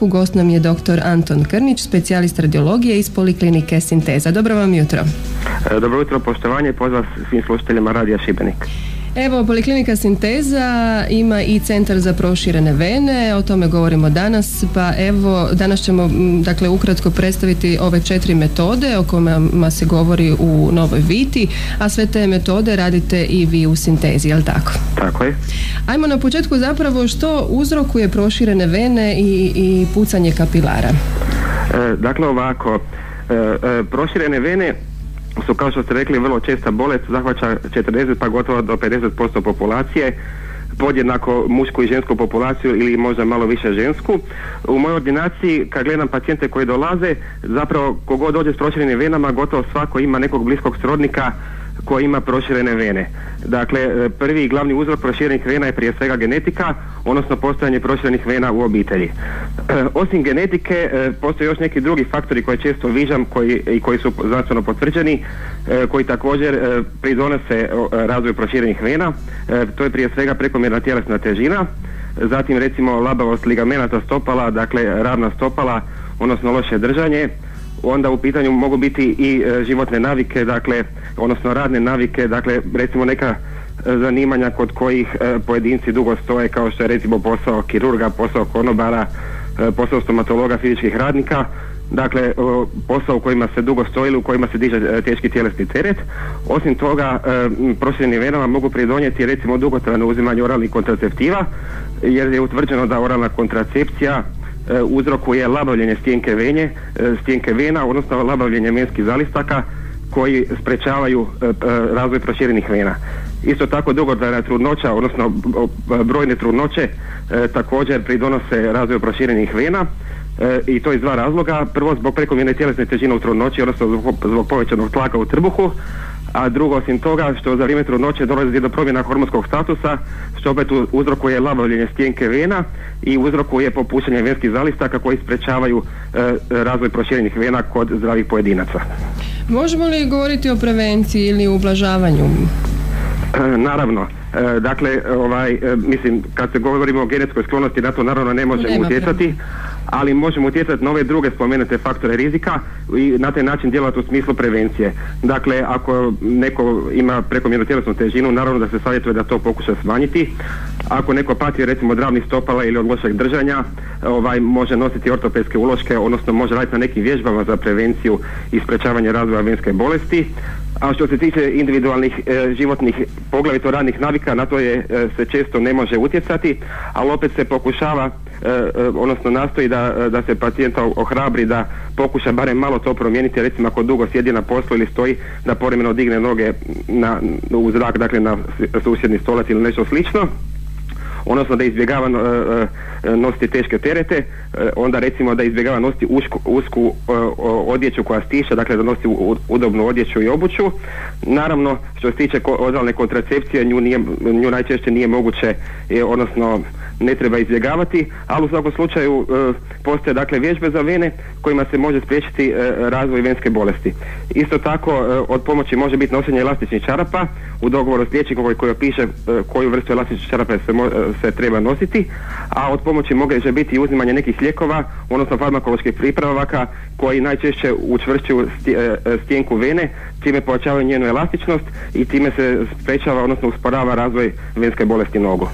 Osijeku. Gost nam je dr. Anton Krnić, specijalist radiologije iz Poliklinike Sinteza. Dobro vam jutro. Dobro jutro, poštovanje i pozdrav svim slušateljima Radija Šibenik. Evo, Poliklinika Sinteza ima i centar za proširene vene, o tome govorimo danas, pa evo, danas ćemo ukratko predstaviti ove 4 metode o kojima se govori u Novoj Viti, a sve te metode radite i vi u Sintezi, je li tako? Tako je. Ajmo na početku zapravo što uzrokuje proširene vene i pucanje kapilara. Dakle ovako, proširene vene su, kao što ste rekli, vrlo česta bolest, zahvaća 40 pa gotovo do 50% populacije, podjednako mušku i žensku populaciju ili možda malo više žensku. U mojoj ordinaciji, kad gledam pacijente koji dolaze, zapravo kogod dođe s proširenim venama, gotovo svako ima nekog bliskog srodnika koji ima proširene vene. Dakle, prvi i glavni uzrok proširenih vena je prije svega genetika, odnosno postojanje proširenih vena u obitelji. Osim genetike, postoje još neki drugi faktori koje često viđam koji su znanstveno potvrđeni, koji također pridonose razvoju proširenih vena. To je prije svega prekomjerna tjelesna težina, zatim recimo labavost ligamenata stopala, dakle ravna stopala, odnosno loše držanje. Onda u pitanju mogu biti i životne navike, dakle, odnosno radne navike, dakle, recimo neka zanimanja kod kojih pojedinci dugo stoje, kao što je recimo posao kirurga, posao konobara, posao stomatologa, fizičkih radnika, dakle, posao u kojima se dugo stoji ili u kojima se diže teški tjelesni teret. Osim toga, proširenim venama mogu pridonijeti recimo dugotrajno uzimanje oralnih kontraceptiva, jer je utvrđeno da oralna kontracepcija uzrokuje labavljenje stijenke vena, odnosno labavljenje venskih zalistaka koji sprečavaju razvoj proširenih vena. Isto tako dugotrajna trudnoća, odnosno brojne trudnoće također pridonose razvoju proširenih vena i to iz 2 razloga. Prvo, zbog prekomjerne tjelesne težine u trudnoći, odnosno zbog povećanog tlaka u trbuhu, a drugo, osim toga, što za vrijeme trudnoće dolazi do promjena hormonskog statusa, što opet uzrokuje labavljenje stijenke vena i uzrokuje popuštanje venskih zalistaka koji sprečavaju razvoj proširenih vena kod zdravih pojedinaca. Možemo li govoriti o prevenciji ili ublažavanju? Naravno. Dakle, mislim, kad se govorimo o genetskoj sklonosti, na to naravno ne možemo utjecati, ali možemo utjecati na ove druge spomenute faktore rizika i na taj način djelovati u smislu prevencije. Dakle, ako neko ima prekomjernu tjelesnu težinu, naravno da se savjetuje da to pokuša smanjiti. Ako neko pati recimo od ravnih stopala ili od lošeg držanja, može nositi ortopedske uloške, odnosno može raditi na nekim vježbama za prevenciju i sprečavanje razvoja venske bolesti. A što se tiče individualnih životnih, poglavito radnih navika, na to se često ne može utjecati, ali opet se pokušava, odnosno nastoji da se pacijenta ohrabri da pokuša barem malo to promijeniti, recimo ako dugo sjedi na poslu ili stoji, da povremeno digne noge u zrak, dakle na susjedni stolac ili nešto slično, odnosno da izbjegava nositi teške terete, onda recimo da izbjegava nositi usku odjeću koja stiša, dakle da nosi udobnu odjeću i obuću. Naravno, što se tiče oralne kontracepcije, nju najčešće nije moguće, odnosno ne treba izbjegavati, ali u svakom slučaju postoje dakle vježbe za vene kojima se može spriječiti razvoj venske bolesti. Isto tako od pomoći može biti nošenje elastičnih čarapa u dogovoru s liječnikom koji opiše koju vrstu elastičnih čarapa se treba nositi, a od pomoći može biti uzimanje nekih lijekova, odnosno farmakoloških pripravaka koji najčešće učvršćuju stijenku vene, time pojačavaju njenu elastičnost i time se sprečava, odnosno usporava razvoj venske bolesti nogu.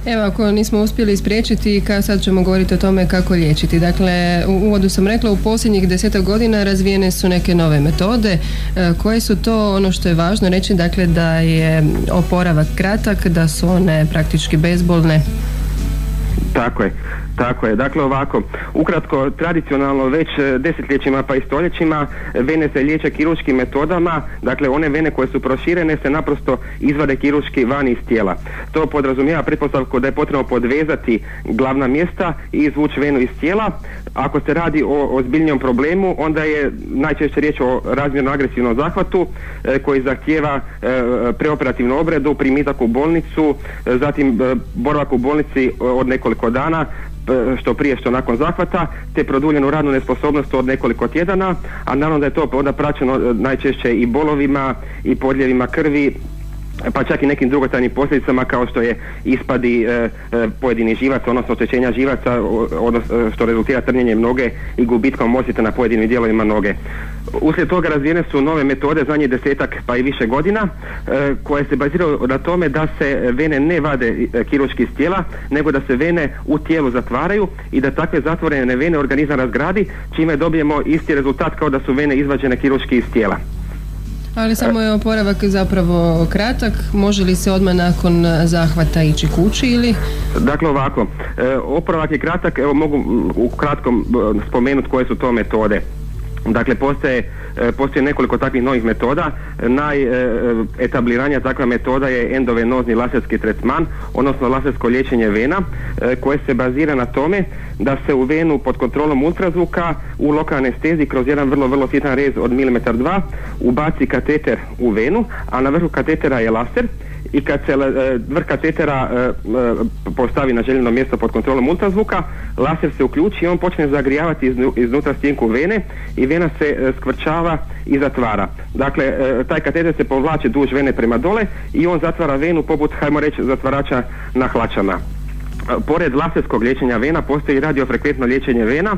Evo, ako nismo uspjeli spriječiti, sad ćemo govoriti o tome kako liječiti. Dakle, u uvodu sam rekla, u posljednjih 10 godina razvijene su neke nove metode. Koje su to? Ono što je važno reći, dakle, da je oporavak kratak, da su one praktički bezbolne. Tako je. Dakle ovako, ukratko, tradicionalno već desetljećima pa i stoljećima vene se liječe kirurškim metodama, dakle one vene koje su proširene se naprosto izvade kirurški van iz tijela. To podrazumijeva pretpostavku da je potrebno podvezati glavna mjesta i izvući venu iz tijela. Ako se radi o ozbiljnijom problemu, onda je najčešće riječ o razmjerno agresivnom zahvatu koji zahtijeva preoperativnu obradu, primitak u bolnicu, zatim boravak u bolnici od nekoliko dana, što prije što nakon zahvata, te produljenu radnu nesposobnost od nekoliko tjedana, a naravno da je to onda praćeno najčešće i bolovima i podljevima krvi pa čak i nekim dugotrajnim posljedicama kao što je ispadi pojedinih živaca, odnosno oštećenja živaca, što rezultira trnjenjem noge i gubitkom osjeta na pojedinim dijelovima noge. Uslijed toga razvijene su nove metode zadnjih 10-ak pa i više godina koje se baziraju na tome da se vene ne vade kirurški iz tijela, nego da se vene u tijelu zatvaraju i da takve zatvorene vene organizam razgradi, čime dobijemo isti rezultat kao da su vene izvađene kirurški iz tijela. Ali samo je oporavak zapravo kratak, može li se odmah nakon zahvata ići kući ili? Dakle ovako, oporavak je kratak, evo mogu ukratko spomenuti koje su to metode. Dakle, postoje nekoliko takvih novih metoda. Najetabliranja takva metoda je endovenozni laserski tretman, odnosno lasersko liječenje vena, koje se bazira na tome da se u venu pod kontrolom ultrazvuka u lokalnoj anesteziji kroz jedan vrlo sitan rez od 1,2 ubaci kateter u venu, a na vrhu katetera je laser. I kad se vrh katetera postavi na željeno mjesto pod kontrolom ultrazvuka, laser se uključi i on počne zagrijavati iznutra stjenku vene i vena se skvrčava i zatvara. Dakle, taj kateter se povlači duž vene prema dole i on zatvara venu poput, hajmo reći, zatvarača na hlačama. Pored laserskog liječenja vena postoji radiofrekventno liječenje vena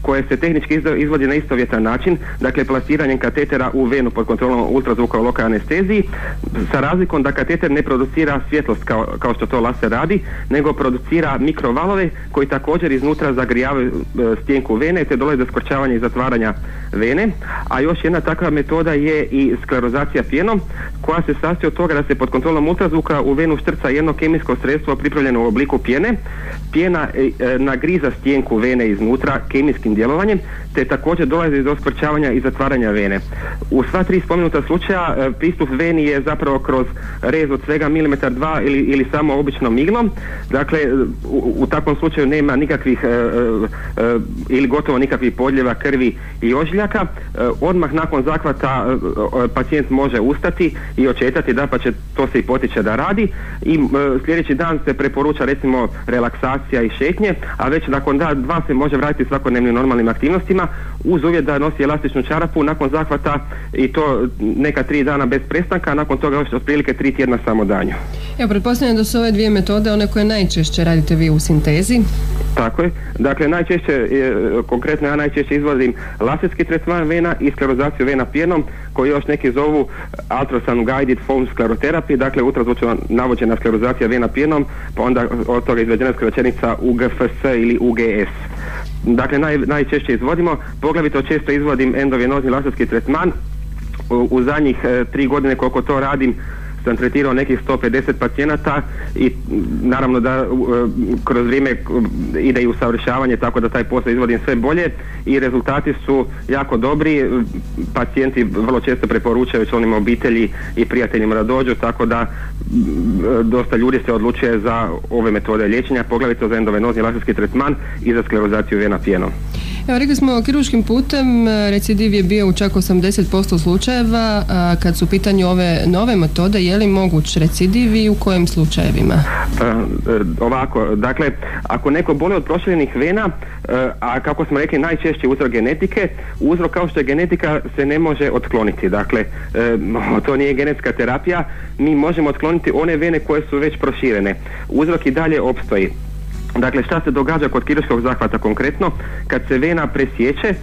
koje se tehnički izvodi na istovjetan način, dakle plasiranjem katetera u venu pod kontrolom ultrazvuka u lokalnoj anesteziji, sa razlikom da kateter ne producira svjetlost kao što to laser radi, nego producira mikrovalove koji također iznutra zagrijavaju stjenku vene te dolazi do skvrčavanja i zatvaranja vene. A još jedna takva metoda je i sklerozacija pjenom, koja se sastoji od toga da se pod kontrolom ultrazvuka u venu štrca jedno kemijsko sredstvo pripravljeno u obliku pjene. Pjena nagriza stjenku vene iznutra kemijskim djelovanjem, te također dolazi do skvrčavanja i zatvaranja vene. U sva tri spomenuta slučaja pristup veni je zapravo kroz rez od svega 1,2 ili samo običnom iglom. Dakle, u takvom slučaju nema nikakvih ili gotovo nikakvih podljeva krvi i ožiljaka. Odmah nakon zahvata pacijent može ustati i očetati, dapače to se i potiče da radi, i sljedeći dan se preporuča recimo relaksacija i šetnje, a već nakon dva se može vratiti svakodnevnim normalnim aktivnostima uz uvjet da nosi elastičnu čarapu nakon zahvata, i to neka 3 dana bez prestanka, a nakon toga još otprilike 3 tjedna samo danju. Evo, pretpostavljam da su ove dvije metode one koje najčešće radite vi u sintezi. Tako je. Dakle, konkretno ja najčešće izvodim laserski tretman vena i sklerozaciju vena pjenom, koju još neki zovu ultrasound guided foam sclerotherapy, dakle ultrazvučno navođena sklerozacija vena pjenom, pa onda od toga izvedena skraćenica UGFS ili UGS. Dakle, najčešće izvodimo, poglavito često izvodim endovenozni laserski tretman. U zadnjih 3 godine koliko to radim sam tretirao nekih 150 pacijenata i naravno da kroz vrijeme ide i usavršavanje, tako da taj posao izvodim sve bolje i rezultati su jako dobri. Pacijenti vrlo često preporučaju članima obitelji i prijateljima da dođu, tako da dosta ljudi se odlučuje za ove metode liječenja, poglavito za endovenozni laserski tretman i za sklerozaciju vena pjenom. Evo, rekli smo kirurškim putem, recidiv je bio u čak 80% slučajeva. Kad su u pitanju ove nove metode, je li moguć recidiv i u kojim slučajevima? Ovako, dakle, ako neko boli od proširenih vena, a kako smo rekli najčešće uzrok genetike, uzrok kao što je genetika se ne može otkloniti. Dakle, to nije genetska terapija, mi možemo otkloniti one vene koje su već proširene. Uzrok i dalje opstoji. Dakle, šta se događa kod kirurškog zahvata konkretno? Kad se vena presječe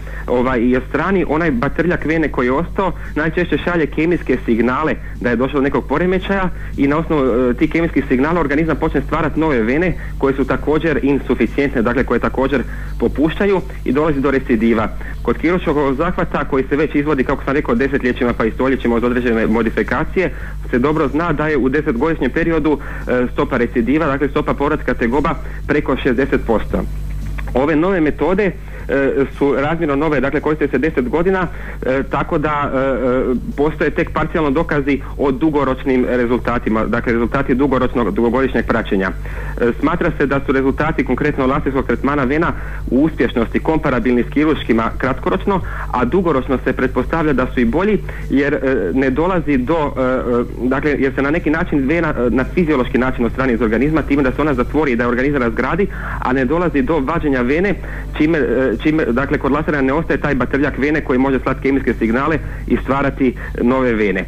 i odstrani, onaj batrljak vene koji je ostao najčešće šalje kemijske signale da je došlo do nekog poremećaja i na osnovu tih kemijskih signala organizam počne stvarati nove vene koje su također insuficijentne, dakle koje također popuštaju i dolazi do recidiva. Kod kirurškog zahvata koji se već izvodi, kako sam rekao, desetljećima pa i stoljećima uz određene modifikacije, se dobro zna da je u 10-godišnjem periodu stopa recidiva, dakle stopa povratka tegoba preko 60%. Ove nove metode su razmjerno nove, dakle koriste se 10 godina, tako da postoje tek parcijalno dokazi o dugoročnim rezultatima, dakle rezultati dugogodišnjeg praćenja. Smatra se da su rezultati konkretno laserskog tretmana vena u uspješnosti komparabilni s kirurškima kratkoročno, a dugoročno se pretpostavlja da su i bolji jer ne dolazi do, dakle jer se na neki način vena na fiziološki način odstrani iz organizma time da se ona zatvori i da je organizam razgradi, a ne dolazi do vađenja vene čime dakle kod lasera ne ostaje taj batrljak vene koji može slati kemijske signale i stvarati nove vene.